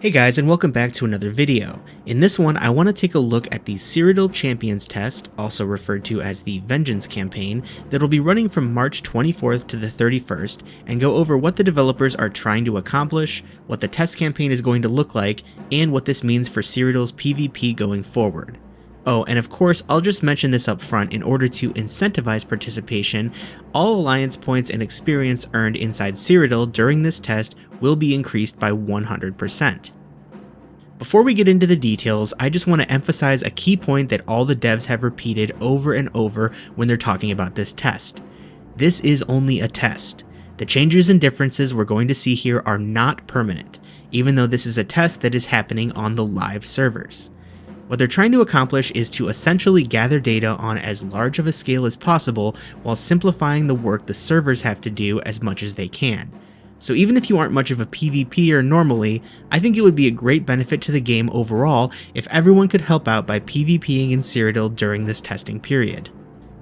Hey guys, and welcome back to another video. In this one, I want to take a look at the Cyrodiil Champions test, also referred to as the Vengeance campaign, that'll be running from March 24th to the 31st, and go over what the developers are trying to accomplish, what the test campaign is going to look like, and what this means for Cyrodiil's PvP going forward. Oh, and of course, I'll just mention this up front in order to incentivize participation. All alliance points and experience earned inside Cyrodiil during this test will be increased by 100%. Before we get into the details, I just want to emphasize a key point that all the devs have repeated over and over when they're talking about this test. This is only a test. The changes and differences we're going to see here are not permanent, even though this is a test that is happening on the live servers. What they're trying to accomplish is to essentially gather data on as large of a scale as possible while simplifying the work the servers have to do as much as they can. So even if you aren't much of a PvPer normally, I think it would be a great benefit to the game overall if everyone could help out by PvPing in Cyrodiil during this testing period.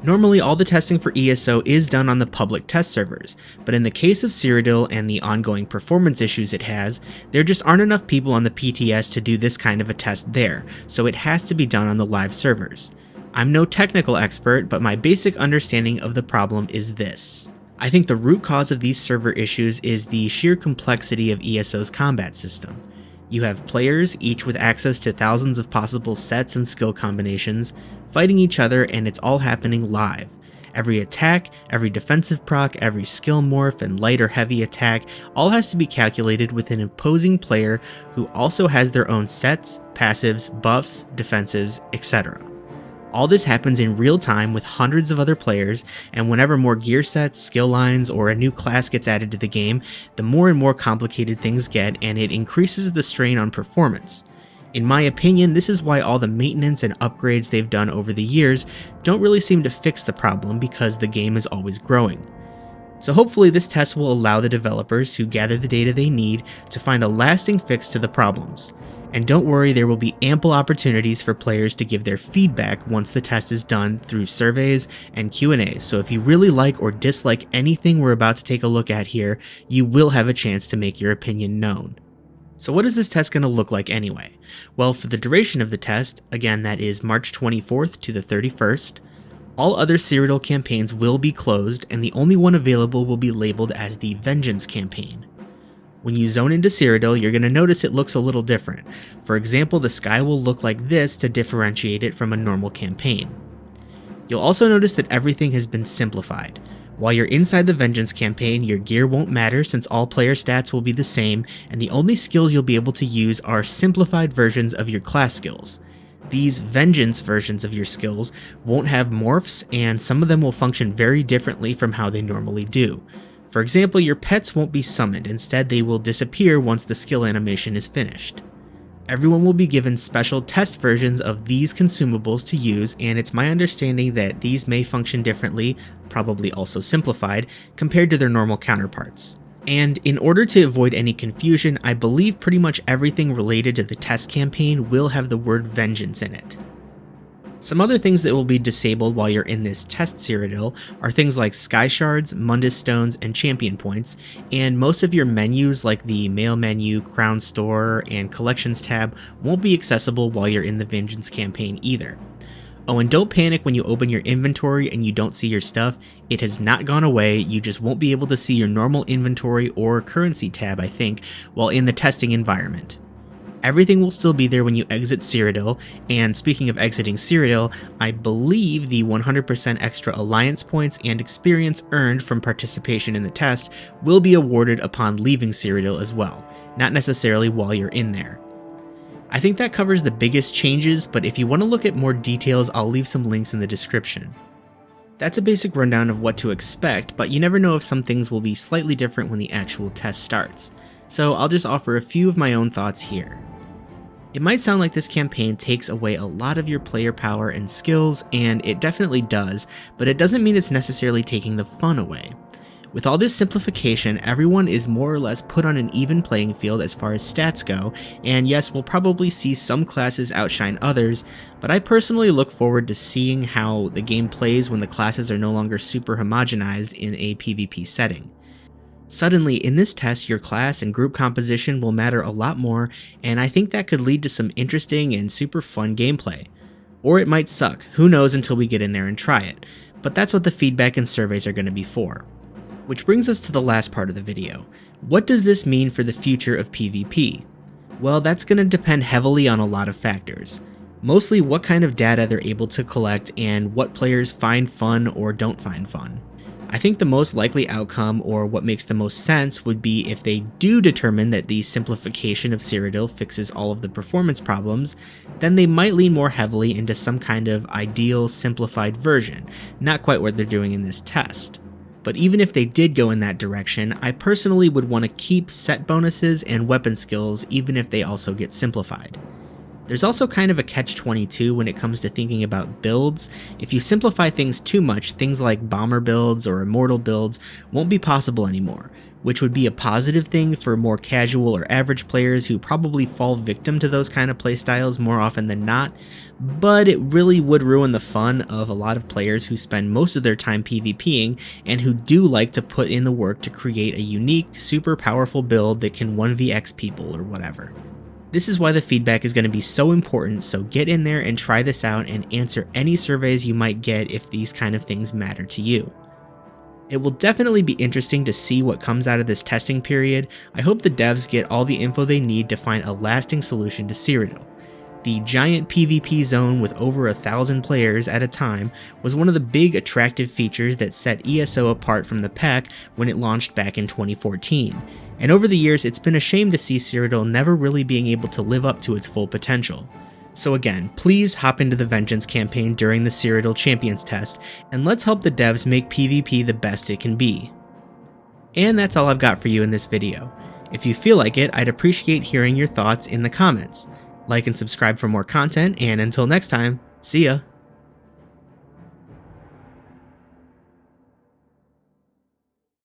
Normally all the testing for ESO is done on the public test servers, but in the case of Cyrodiil and the ongoing performance issues it has, there just aren't enough people on the PTS to do this kind of a test there, so it has to be done on the live servers. I'm no technical expert, but my basic understanding of the problem is this. I think the root cause of these server issues is the sheer complexity of ESO's combat system. You have players, each with access to thousands of possible sets and skill combinations, fighting each other, and it's all happening live. Every attack, every defensive proc, every skill morph, and light or heavy attack all has to be calculated with an opposing player who also has their own sets, passives, buffs, defensives, etc. All this happens in real time with hundreds of other players, and whenever more gear sets, skill lines, or a new class gets added to the game, the more and more complicated things get, and it increases the strain on performance. In my opinion, this is why all the maintenance and upgrades they've done over the years don't really seem to fix the problem because the game is always growing. So hopefully this test will allow the developers to gather the data they need to find a lasting fix to the problems. And don't worry, there will be ample opportunities for players to give their feedback once the test is done through surveys and Q&As, so if you really like or dislike anything we're about to take a look at here, you will have a chance to make your opinion known. So what is this test going to look like anyway? Well, for the duration of the test, again that is March 24th to the 31st, all other Cyrodiil campaigns will be closed and the only one available will be labeled as the Vengeance campaign. When you zone into Cyrodiil, you're going to notice it looks a little different. For example, the sky will look like this to differentiate it from a normal campaign. You'll also notice that everything has been simplified. While you're inside the Vengeance campaign, your gear won't matter since all player stats will be the same, and the only skills you'll be able to use are simplified versions of your class skills. These Vengeance versions of your skills won't have morphs, and some of them will function very differently from how they normally do. For example, your pets won't be summoned, instead they will disappear once the skill animation is finished. Everyone will be given special test versions of these consumables to use, and it's my understanding that these may function differently, probably also simplified, compared to their normal counterparts. And in order to avoid any confusion, I believe pretty much everything related to the test campaign will have the word Vengeance in it. Some other things that will be disabled while you're in this test Cyrodiil are things like Sky Shards, Mundus Stones, and Champion Points, and most of your menus like the Mail menu, Crown Store, and Collections tab won't be accessible while you're in the Vengeance campaign either. Oh, and don't panic when you open your inventory and you don't see your stuff. It has not gone away, you just won't be able to see your normal inventory or currency tab, I think, while in the testing environment. Everything will still be there when you exit Cyrodiil, and speaking of exiting Cyrodiil, I believe the 100% extra alliance points and experience earned from participation in the test will be awarded upon leaving Cyrodiil as well, not necessarily while you're in there. I think that covers the biggest changes, but if you want to look at more details, I'll leave some links in the description. That's a basic rundown of what to expect, but you never know if some things will be slightly different when the actual test starts, so I'll just offer a few of my own thoughts here. It might sound like this campaign takes away a lot of your player power and skills, and it definitely does, but it doesn't mean it's necessarily taking the fun away. With all this simplification, everyone is more or less put on an even playing field as far as stats go, and yes, we'll probably see some classes outshine others, but I personally look forward to seeing how the game plays when the classes are no longer super homogenized in a PvP setting. Suddenly, in this test, your class and group composition will matter a lot more, and I think that could lead to some interesting and super fun gameplay. Or it might suck, who knows until we get in there and try it, but that's what the feedback and surveys are going to be for. Which brings us to the last part of the video. What does this mean for the future of PvP? Well, that's going to depend heavily on a lot of factors. Mostly what kind of data they're able to collect and what players find fun or don't find fun. I think the most likely outcome, or what makes the most sense, would be if they do determine that the simplification of Cyrodiil fixes all of the performance problems, then they might lean more heavily into some kind of ideal simplified version, not quite what they're doing in this test. But even if they did go in that direction, I personally would want to keep set bonuses and weapon skills even if they also get simplified. There's also kind of a catch-22 when it comes to thinking about builds. If you simplify things too much, things like bomber builds or immortal builds won't be possible anymore, which would be a positive thing for more casual or average players who probably fall victim to those kind of playstyles more often than not, but it really would ruin the fun of a lot of players who spend most of their time PvPing and who do like to put in the work to create a unique, super powerful build that can 1vx people or whatever. This is why the feedback is going to be so important, so get in there and try this out and answer any surveys you might get if these kind of things matter to you. It will definitely be interesting to see what comes out of this testing period. I hope the devs get all the info they need to find a lasting solution to Cyrodiil. The giant PvP zone with over 1,000 players at a time was one of the big attractive features that set ESO apart from the pack when it launched back in 2014. And over the years, it's been a shame to see Cyrodiil never really being able to live up to its full potential. So again, please hop into the Vengeance campaign during the Cyrodiil Champions test, and let's help the devs make PvP the best it can be. And that's all I've got for you in this video. If you feel like it, I'd appreciate hearing your thoughts in the comments. Like and subscribe for more content, and until next time, see ya!